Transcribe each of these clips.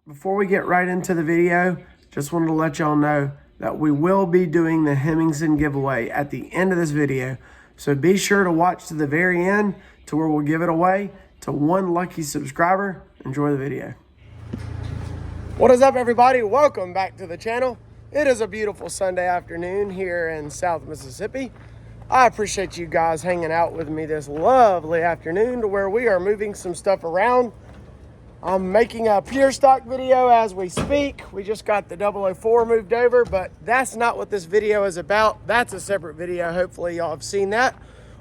Before we get right into the video, just wanted to let y'all know that we will be doing the Hemingson giveaway at the end of this video. So be sure to watch to the very end to where we'll give it away to one lucky subscriber. Enjoy the video. What is up, everybody? Welcome back to the channel. It is a beautiful Sunday afternoon here in South Mississippi. I appreciate you guys hanging out with me this lovely afternoon to where we are moving some stuff around. I'm making a pure stock video as we speak. We just got the 004 moved over, but that's not what this video is about. That's a separate video. Hopefully y'all have seen that,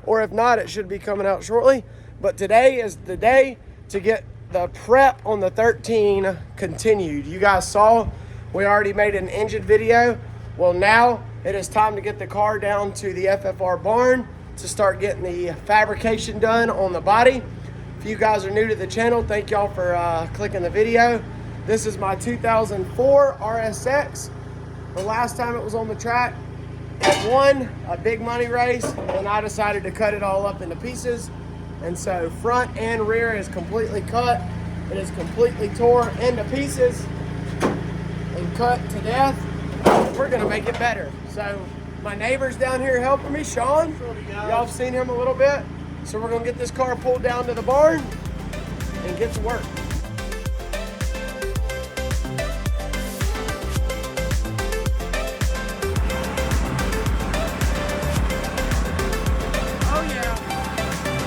or if not, it should be coming out shortly. But today is the day to get the prep on the 13 continued. You guys saw we already made an engine video. Well, now it is time to get the car down to the FFR barn to start getting the fabrication done on the body. If you guys are new to the channel, thank y'all for clicking the video. This is my 2004 RSX. The last time it was on the track, it won a big money race, and I decided to cut it all up into pieces. And so front and rear is completely cut. It is completely tore into pieces and cut to death. We're gonna make it better. So my neighbor's down here helping me, Sean. Y'all have seen him a little bit. So we're gonna get this car pulled down to the barn and get to work. Oh yeah,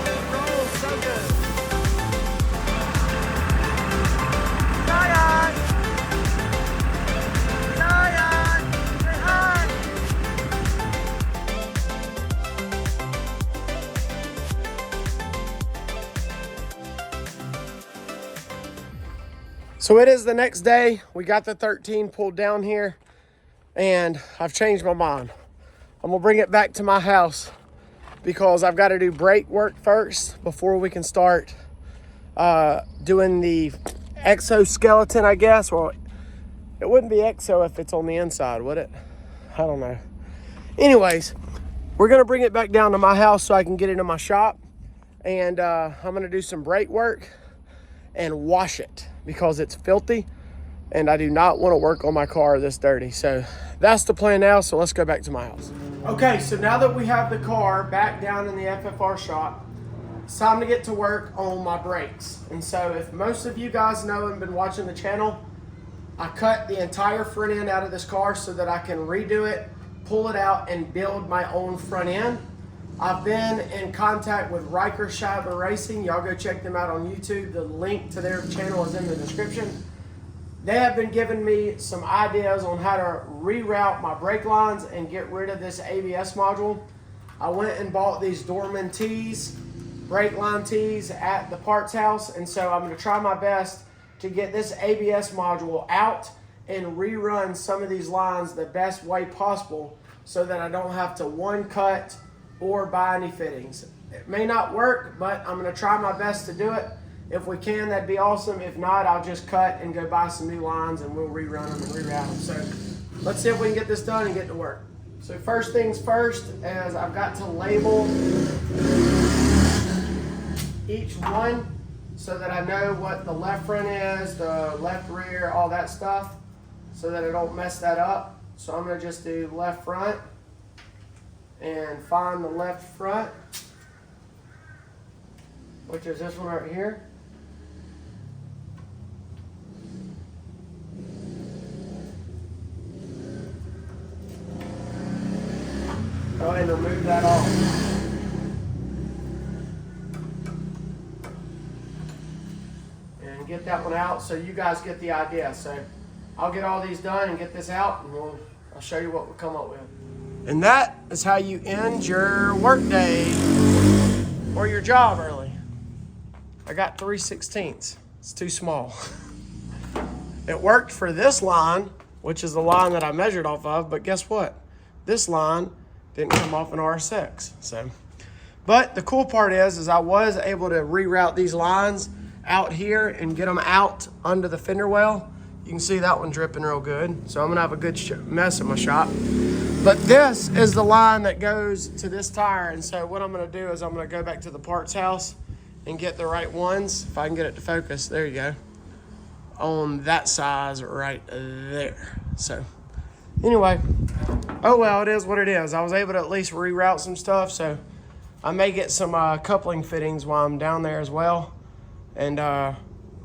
it rolls so good. Zion! Zion! Say hi! So it is the next day. We got the 13 pulled down here, and I've changed my mind. I'm gonna bring it back to my house because I've got to do brake work first before we can start doing the exoskeleton, I guess. Well, it wouldn't be exo if it's on the inside, would it? I don't know. Anyways, we're gonna bring it back down to my house so I can get it in my shop, and I'm gonna do some brake work and wash it because it's filthy and I do not want to work on my car this dirty. So that's the plan now. So let's go back to my house. Okay, so now that we have the car back down in the FFR shop, it's time to get to work on my brakes. And so if most of you guys know and been watching the channel, I cut the entire front end out of this car so that I can redo it, pull it out, and build my own front end. I've been in contact with RSX Racing. Y'all go check them out on YouTube. The link to their channel is in the description. They have been giving me some ideas on how to reroute my brake lines and get rid of this ABS module. I went and bought these Dorman tees, brake line tees at the parts house. And so I'm gonna try my best to get this ABS module out and rerun some of these lines the best way possible so that I don't have to one cut or buy any fittings. It may not work, but I'm gonna try my best to do it. If we can, that'd be awesome. If not, I'll just cut and go buy some new lines and we'll rerun them and reroute them. So let's see if we can get this done and get to work. So first things first is I've got to label each one so that I know what the left front is, the left rear, all that stuff, so that I don't mess that up. So I'm gonna just do left front and find the left front, which is this one right here. Go ahead and remove that off. And get that one out so you guys get the idea. So I'll get all these done and get this out, and I'll show you what we'll come up with. And that is how you end your work day or your job early. I got 3/16. It's too small. It worked for this line, which is the line that I measured off of, but guess what? This line didn't come off an RSX. So, but the cool part is I was able to reroute these lines out here and get them out under the fender well. You can see that one dripping real good. So I'm gonna have a good mess in my shop. But this is the line that goes to this tire. And so what I'm gonna do is I'm gonna go back to the parts house and get the right ones. If I can get it to focus, there you go. on that size right there. So anyway, oh well, it is what it is. I was able to at least reroute some stuff, so I may get some coupling fittings while I'm down there as well, and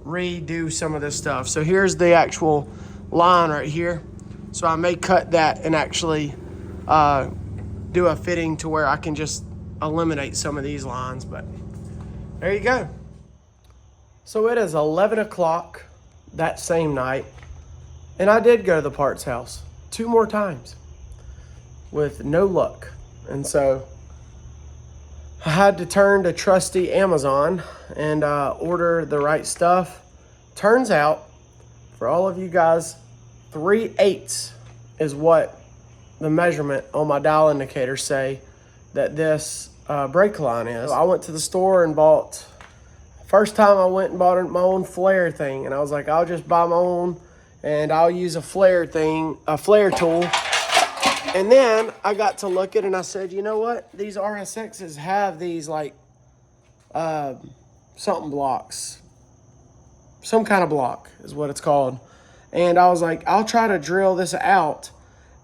redo some of this stuff. So here's the actual line right here. So I may cut that and actually do a fitting to where I can just eliminate some of these lines, but there you go. So it is 11 o'clock that same night, and I did go to the parts house 2 more times with no luck. And so I had to turn to trusty Amazon and order the right stuff. Turns out, for all of you guys, 3/8 is what the measurement on my dial indicator say that this brake line is. I went to the store and bought, first time I went and bought my own flare thing, and I was like, I'll just buy my own and I'll use a flare tool. And then I got to look at it and I said, you know what? These RSXs have these like something blocks. Some kind of block is what it's called. And I was like, I'll try to drill this out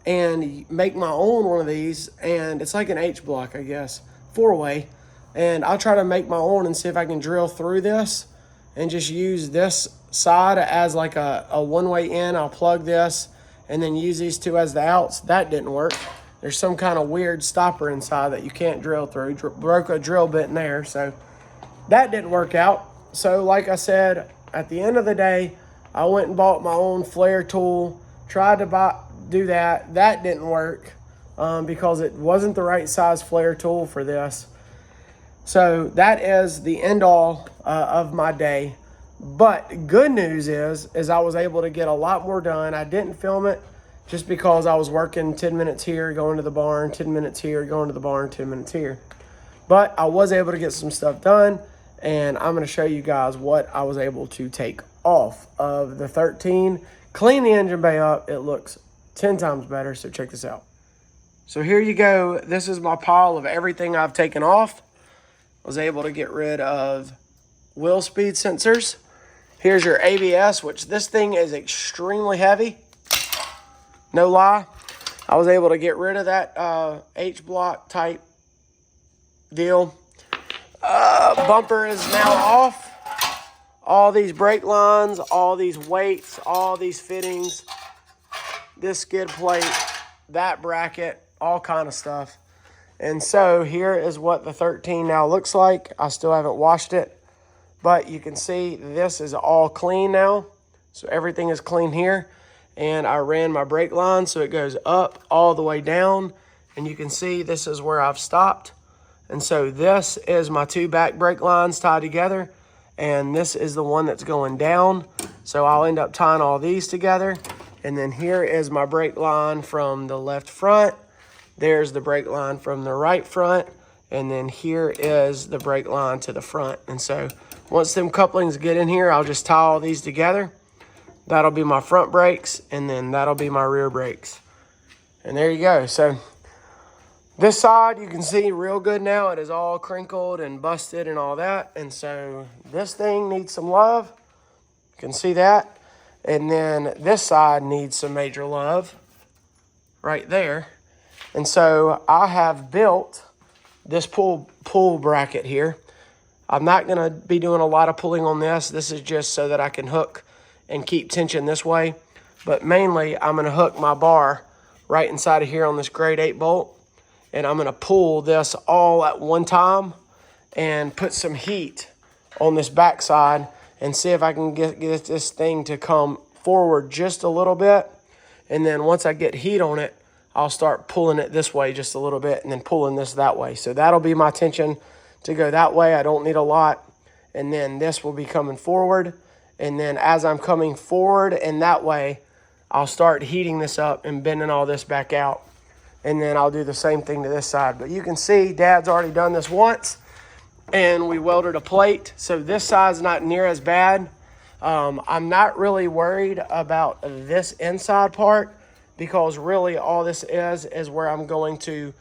and make my own one of these. And it's like an H block, I guess, 4-way. And I'll try to make my own and see if I can drill through this and just use this side as like a one-way in. I'll plug this and then use these 2 as the outs. That didn't work. There's some kind of weird stopper inside that you can't drill through. Broke a drill bit in there, so that didn't work out. So like I said, at the end of the day, I went and bought my own flare tool, tried to do that. That didn't work because it wasn't the right size flare tool for this. So that is the end all of my day. But good news is I was able to get a lot more done. I didn't film it just because I was working 10 minutes here, going to the barn, 10 minutes here, going to the barn, 10 minutes here. But I was able to get some stuff done, and I'm going to show you guys what I was able to take off of the 13. Clean the engine bay up. It looks 10 times better, so check this out. So here you go. This is my pile of everything I've taken off. I was able to get rid of wheel speed sensors. Here's your ABS, which this thing is extremely heavy. No lie. I was able to get rid of that H-block type deal. Bumper is now off. All these brake lines, all these weights, all these fittings, this skid plate, that bracket, all kind of stuff. And so here is what the 13 now looks like. I still haven't washed it. But you can see this is all clean now. So everything is clean here. And I ran my brake line so it goes up all the way down. And you can see this is where I've stopped. And so this is my 2 back brake lines tied together. And this is the one that's going down. So I'll end up tying all these together. And then here is my brake line from the left front. There's the brake line from the right front. And then here is the brake line to the front. And so once them couplings get in here, I'll just tie all these together. That'll be my front brakes, and then that'll be my rear brakes. And there you go. So this side, you can see real good now. It is all crinkled and busted and all that. And so this thing needs some love. You can see that. And then this side needs some major love right there. And so I have built this pull bracket here. I'm not going to be doing a lot of pulling on this. This is just so that I can hook and keep tension this way. But mainly, I'm going to hook my bar right inside of here on this grade 8 bolt. And I'm going to pull this all at one time and put some heat on this backside and see if I can get this thing to come forward just a little bit. And then once I get heat on it, I'll start pulling it this way just a little bit and then pulling this that way. So that'll be my tension to go that way. I don't need a lot. And then this will be coming forward. And then as I'm coming forward and that way, I'll start heating this up and bending all this back out. And then I'll do the same thing to this side. But you can see Dad's already done this once. And we welded a plate. So this side's not near as bad. I'm not really worried about this inside part, because really all this is where I'm going to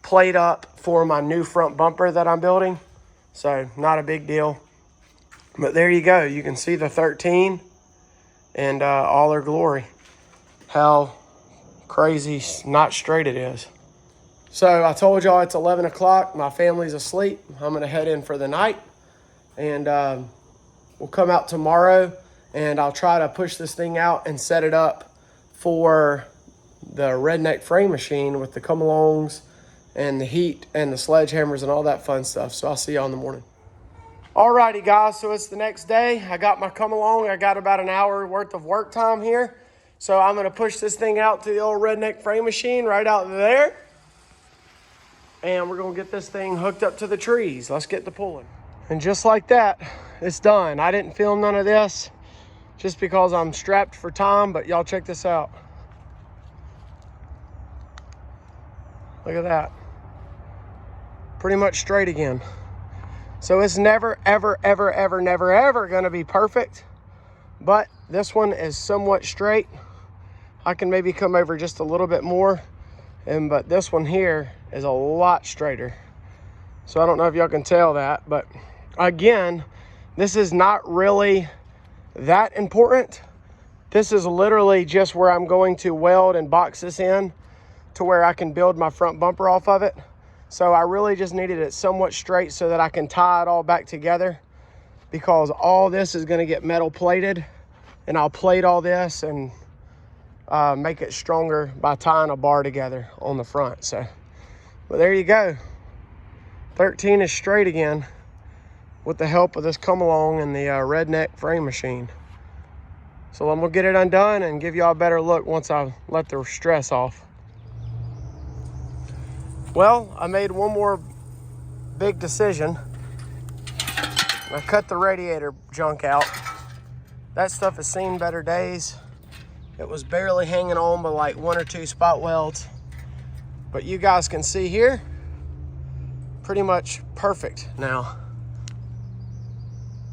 plate up for my new front bumper that I'm building. So not a big deal. But there you go. You can see the 13 in all their glory. How crazy not straight it is. So I told y'all it's 11 o'clock. My family's asleep. I'm going to head in for the night. And we'll come out tomorrow, and I'll try to push this thing out and set it up for the redneck frame machine with the come-alongs and the heat and the sledgehammers and all that fun stuff. So I'll see y'all in the morning. Alrighty, guys. So it's the next day. I got my come-along. I got about an hour worth of work time here. So I'm going to push this thing out to the old redneck frame machine right out there. And we're going to get this thing hooked up to the trees. Let's get to pulling. And just like that, it's done. I didn't film none of this just because I'm strapped for time, but y'all check this out. Look at that. Pretty much straight again. So it's never, ever, ever, ever, never, ever going to be perfect. But this one is somewhat straight. I can maybe come over just a little bit more. But this one here is a lot straighter. So I don't know if y'all can tell that, but again, this is not really that important. This is literally just where I'm going to weld and box this in to where I can build my front bumper off of it. So I really just needed it somewhat straight so that I can tie it all back together, because all this is going to get metal plated, and I'll plate all this and make it stronger by tying a bar together on the front. So, but there you go. 13 is straight again with the help of this come along and the redneck frame machine. So I'm gonna get it undone and give y'all a better look once I let the stress off. Well, I made one more big decision. I cut the radiator junk out. That stuff has seen better days. It was barely hanging on by like 1 or 2 spot welds. But you guys can see here, pretty much perfect now.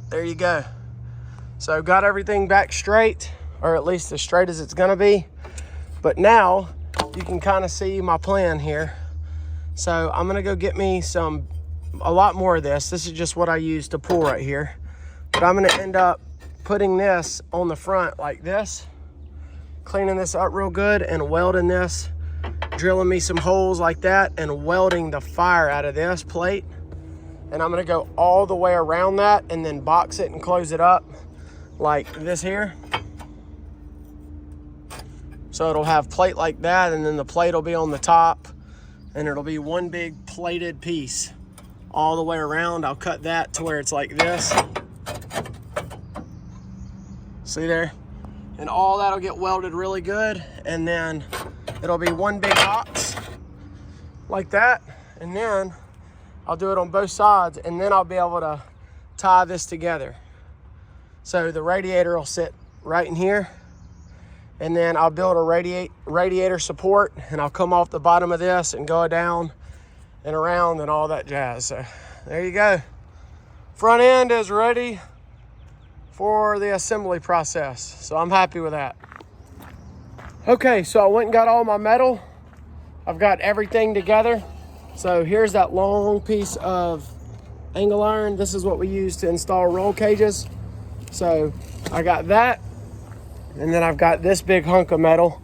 There you go. So got everything back straight, or at least as straight as it's gonna be. But now you can kind of see my plan here. So I'm gonna go get me a lot more of this. This is just what I use to pull right here. But I'm gonna end up putting this on the front like this, cleaning this up real good and welding this, drilling me some holes like that and welding the fire out of this plate. And I'm gonna go all the way around that and then box it and close it up like this here. So it'll have plate like that, and then the plate will be on the top, and it'll be one big plated piece all the way around. I'll cut that to where it's like this. See there? And all that'll get welded really good, and then it'll be one big box like that, and then I'll do it on both sides, and then I'll be able to tie this together. So the radiator will sit right in here, and then I'll build a radiator support, and I'll come off the bottom of this and go down and around and all that jazz. So there you go. Front end is ready for the assembly process. So I'm happy with that. Okay, so I went and got all my metal. I've got everything together. So here's that long piece of angle iron. This is what we use to install roll cages. So I got that. And then I've got this big hunk of metal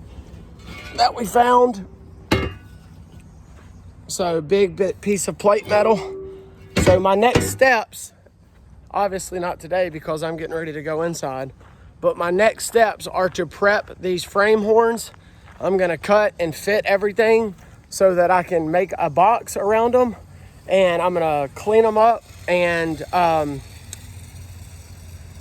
that we found. So big piece of plate metal. So my next steps, obviously not today because I'm getting ready to go inside, but my next steps are to prep these frame horns. I'm gonna cut and fit everything so that I can make a box around them, and I'm gonna clean them up and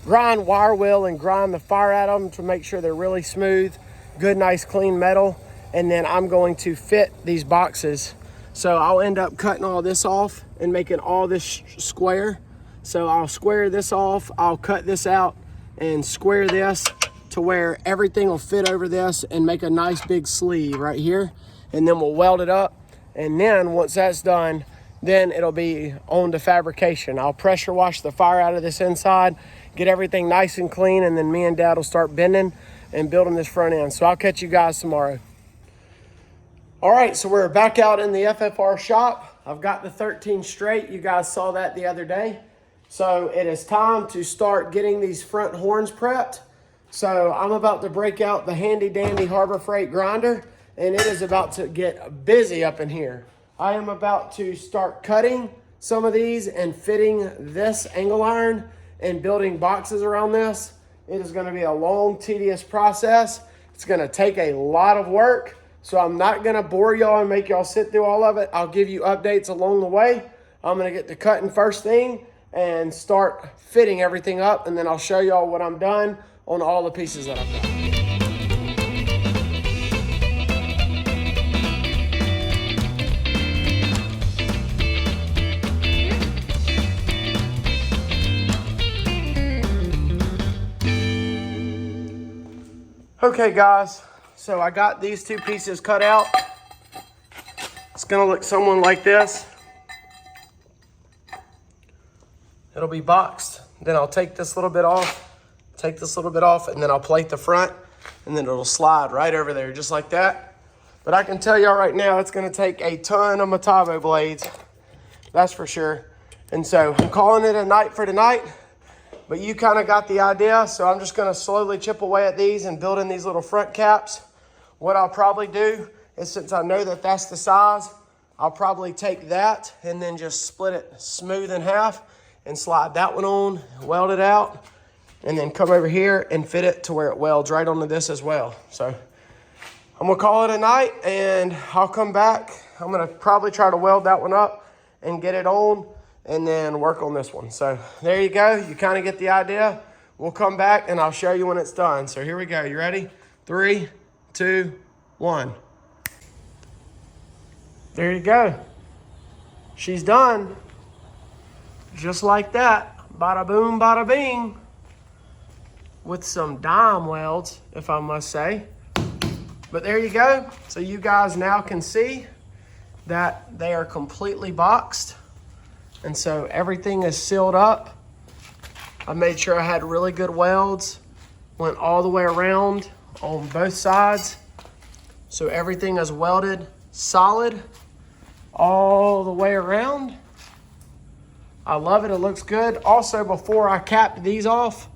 grind wire wheel and grind the fire out of them to make sure they're really smooth, good, nice, clean metal. And then I'm going to fit these boxes. So I'll end up cutting all this off and making all this square. So I'll square this off, I'll cut this out and square this to where everything will fit over this and make a nice big sleeve right here. And then we'll weld it up. And then once that's done, then it'll be on to fabrication. I'll pressure wash the fire out of this inside, get everything nice and clean, and then me and Dad will start bending and building this front end. So I'll catch you guys tomorrow. All right, so we're back out in the FFR shop. I've got the 13 straight. You guys saw that the other day. So it is time to start getting these front horns prepped. So I'm about to break out the handy dandy Harbor Freight grinder, and it is about to get busy up in here. I am about to start cutting some of these and fitting this angle iron and building boxes around this. It is going to be a long, tedious process. It's going to take a lot of work. So I'm not going to bore y'all and make y'all sit through all of it. I'll give you updates along the way. I'm going to get to cutting first thing and start fitting everything up, and then I'll show y'all what I'm done on all the pieces that I've done. Okay guys, so I got these two pieces cut out. It's gonna look somewhat like this. It'll be boxed. Then I'll take this little bit off, and then I'll plate the front, and then it'll slide right over there just like that. But I can tell y'all right now, it's gonna take a ton of Metabo blades, that's for sure. And so I'm calling it a night for tonight. But you kind of got the idea, so I'm just going to slowly chip away at these and build in these little front caps. What I'll probably do is, since I know that that's the size, I'll probably take that and then just split it smooth in half and slide that one on, weld it out, and then come over here and fit it to where it welds right onto this as well. So I'm going to call it a night, and I'll come back. I'm going to probably try to weld that one up and get it on, and then work on this one. So there you go. You kind of get the idea. We'll come back and I'll show you when it's done. So here we go. You ready? 3, 2, 1. There you go. She's done. Just like that. Bada boom, bada bing. With some dime welds, if I must say. But there you go. So you guys now can see that they are completely boxed. And so everything is sealed up. I made sure I had really good welds. Went all the way around on both sides. So everything is welded solid all the way around. I love it, it looks good. Also, before I capped these off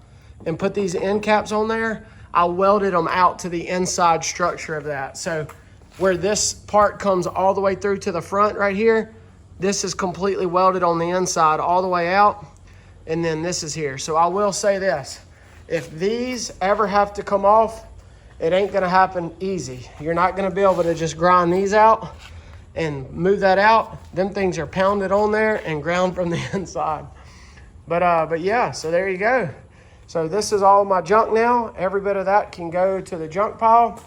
and put these end caps on there, I welded them out to the inside structure of that. So where this part comes all the way through to the front right here, this is completely welded on the inside all the way out, and then this is here. So I will say this, if these ever have to come off, it ain't gonna happen easy. You're not gonna be able to just grind these out and move that out. Them things are pounded on there and ground from the inside. But yeah, so there you go. So this is all my junk now. Every bit of that can go to the junk pile.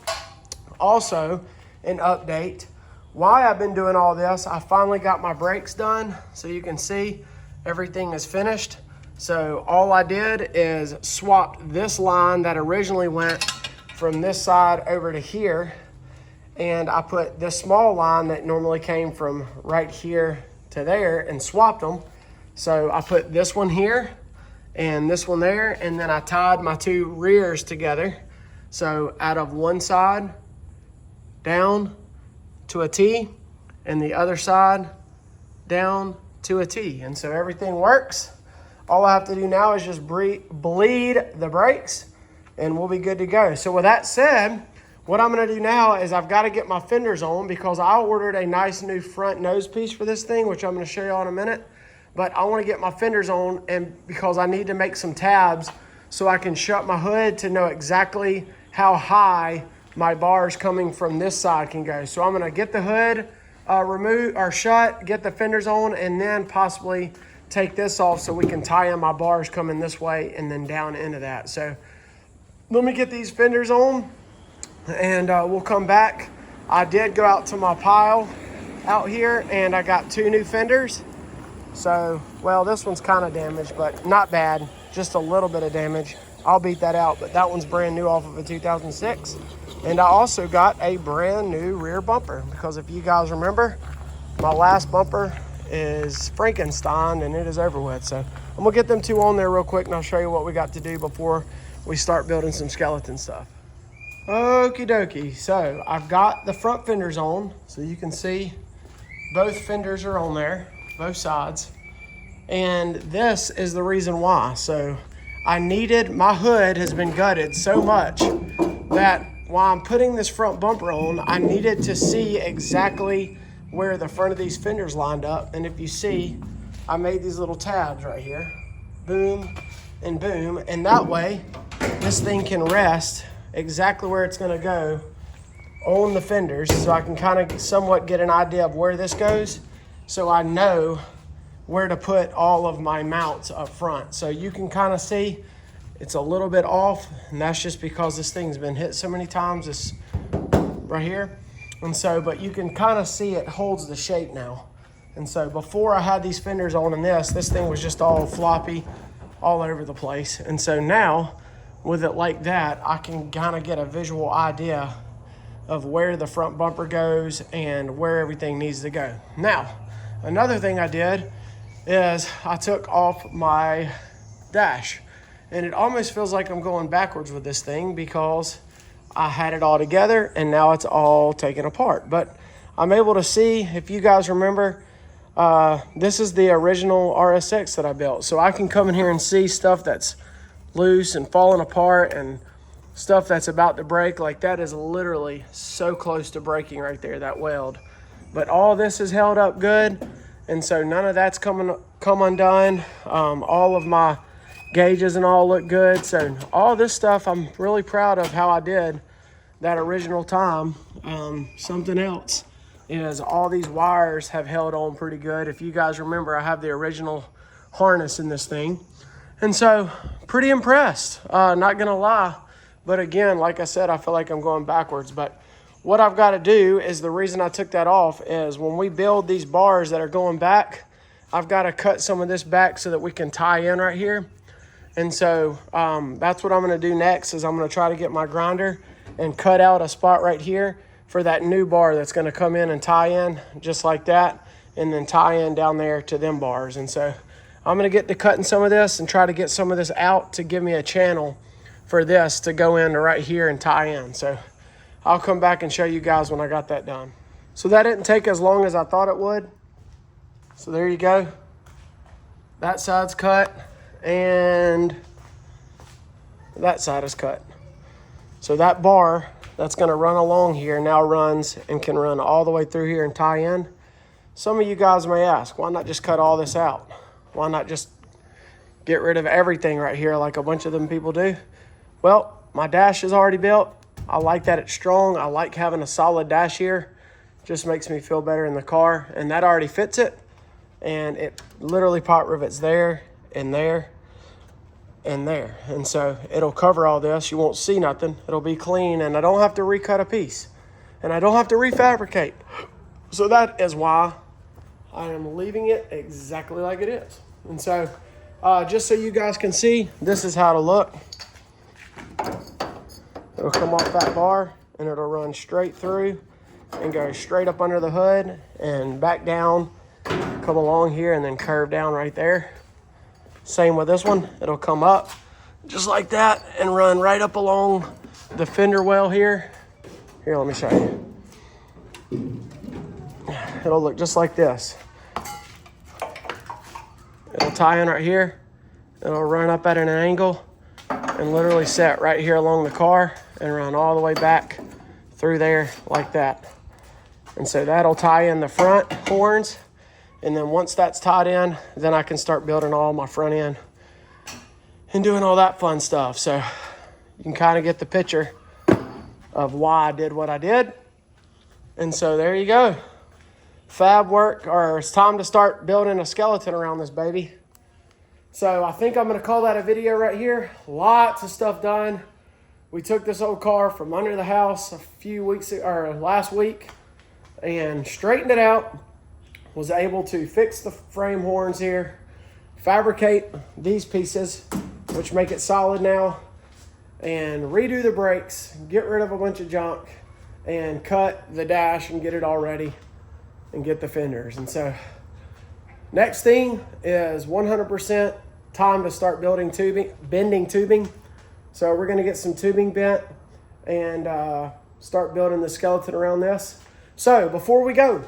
Also, an update. Why I've been doing all this, I finally got my brakes done. So you can see everything is finished. So all I did is swap this line that originally went from this side over to here. And I put this small line that normally came from right here to there and swapped them. So I put this one here and this one there. And then I tied my two rears together. So out of one side down to a T, and the other side down to a T. And so everything works. All I have to do now is just bleed the brakes, and we'll be good to go. So with that said, what I'm gonna do now is I've gotta get my fenders on, because I ordered a nice new front nose piece for this thing, which I'm gonna show y'all in a minute. But I wanna get my fenders on, and because I need to make some tabs so I can shut my hood to know exactly how high my bars coming from this side can go. So I'm gonna get the hood removed or shut, get the fenders on, and then possibly take this off so we can tie in my bars coming this way and then down into that. So let me get these fenders on, and we'll come back. I did go out to my pile out here, and I got 2 new fenders. So, well, this one's kind of damaged, but not bad, just a little bit of damage. I'll beat that out, but that one's brand new off of a 2006. And I also got a brand new rear bumper, because if you guys remember, my last bumper is Frankenstein and it is over with. So I'm gonna get them 2 on there real quick, and I'll show you what we got to do before we start building some skeleton stuff. Okie dokie, so I've got the front fenders on, so you can see both fenders are on there, both sides. And this is the reason why. So my hood has been gutted so much that while I'm putting this front bumper on, I needed to see exactly where the front of these fenders lined up. And if you see, I made these little tabs right here, boom and boom. And that way, this thing can rest exactly where it's gonna go on the fenders, so I can kind of somewhat get an idea of where this goes, so I know where to put all of my mounts up front. So you can kind of see it's a little bit off, and that's just because this thing's been hit so many times, this right here. And so, but you can kind of see it holds the shape now. And so before I had these fenders on in this thing was just all floppy all over the place. And so now with it like that, I can kind of get a visual idea of where the front bumper goes and where everything needs to go. Now, another thing I did is I took off my dash, and it almost feels like I'm going backwards with this thing because I had it all together and now it's all taken apart. But I'm able to see, if you guys remember, this is the original RSX that I built. So I can come in here and see stuff that's loose and falling apart and stuff that's about to break. Like that is literally so close to breaking right there, that weld. But all this is held up good, and so none of that's come undone. All of my gauges and all look good. So all this stuff, I'm really proud of how I did that original time. Something else is all these wires have held on pretty good. If you guys remember, I have the original harness in this thing. And so pretty impressed, not gonna lie. But again, like I said, I feel like I'm going backwards. But what I've got to do is, the reason I took that off is when we build these bars that are going back, I've got to cut some of this back so that we can tie in right here. And so that's what I'm going to do next, is I'm going to try to get my grinder and cut out a spot right here for that new bar that's going to come in and tie in just like that, and then tie in down there to them bars. And so I'm going to get to cutting some of this and try to get some of this out to give me a channel for this to go into right here and tie in. So I'll come back and show you guys when I got that done. So that didn't take as long as I thought it would. So there you go. That side's cut and that side is cut. So that bar that's gonna run along here now runs and can run all the way through here and tie in. Some of you guys may ask, why not just cut all this out? Why not just get rid of everything right here like a bunch of them people do? Well, my dash is already built. I like that it's strong. I like having a solid dash here. Just makes me feel better in the car. And that already fits it. And it literally pot rivets there and there and there. And so it'll cover all this. You won't see nothing. It'll be clean, and I don't have to recut a piece. And I don't have to refabricate. So that is why I am leaving it exactly like it is. And so just so you guys can see, this is how it'll look. It'll come off that bar and it'll run straight through and go straight up under the hood and back down, come along here and then curve down right there. Same with this one. It'll come up just like that and run right up along the fender well here. Here, let me show you. It'll look just like this. It'll tie in right here. It'll run up at an angle and literally set right here along the car and run all the way back through there like that. And so that'll tie in the front horns. And then once that's tied in, then I can start building all my front end and doing all that fun stuff. So you can kind of get the picture of why I did what I did. And so there you go. Fab work, or it's time to start building a skeleton around this baby. So I think I'm gonna call that a video right here. Lots of stuff done. We took this old car from under the house a few weeks, or last week, and straightened it out. Was able to fix the frame horns here, fabricate these pieces, which make it solid now, and redo the brakes, get rid of a bunch of junk, and cut the dash and get it all ready and get the fenders. And so next thing is 100% time to start building tubing, bending tubing. So we're gonna get some tubing bent and start building the skeleton around this. So before we go,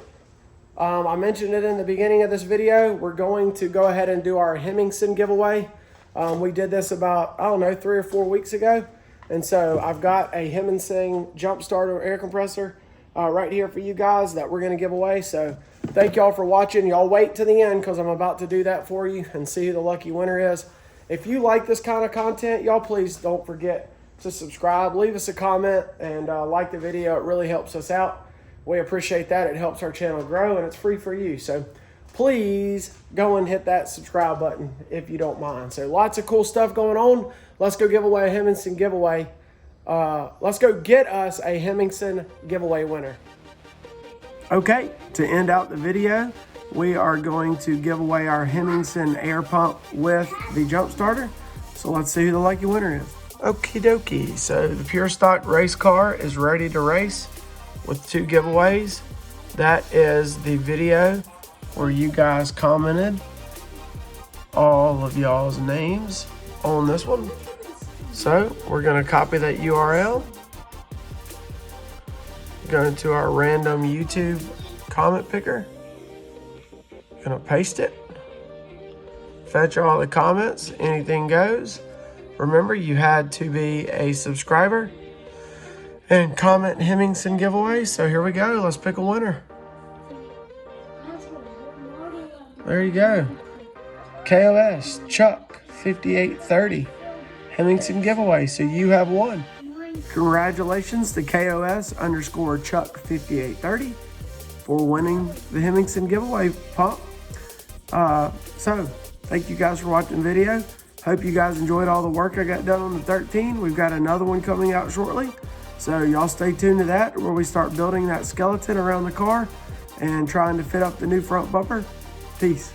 I mentioned it in the beginning of this video, we're going to go ahead and do our Hemingson giveaway. We did this about, I don't know, 3 or 4 weeks ago. And so I've got a Hemingson jump starter air compressor right here for you guys that we're going to give away. So thank y'all for watching. Y'all wait to the end because I'm about to do that for you and see who the lucky winner is. If you like this kind of content, y'all please don't forget to subscribe. Leave us a comment and like the video. It really helps us out. We appreciate that. It helps our channel grow and it's free for you. So please go and hit that subscribe button if you don't mind. So lots of cool stuff going on. Let's go give away a Hemingson giveaway. Let's go get us a Hemingson giveaway winner. Okay, to end out the video, we are going to give away our Hemingson air pump with the jump starter. So let's see who the lucky winner is. Okie dokie, so the Pure Stock race car is ready to race with 2 giveaways. That is the video where you guys commented all of y'all's names on this one. So we're gonna copy that URL, go into our random YouTube comment picker, gonna paste it, fetch all the comments, anything goes. Remember, you had to be a subscriber and comment Hemingson giveaway. So here we go, let's pick a winner. There you go. KOS Chuck 5830 Hemingson giveaway. So you have won. Congratulations to KOS _ Chuck 5830 for winning the Hemingson giveaway pump. So thank you guys for watching the video. Hope you guys enjoyed all the work I got done on the 13. We've got another one coming out shortly. So y'all stay tuned to that where we start building that skeleton around the car and trying to fit up the new front bumper. Peace.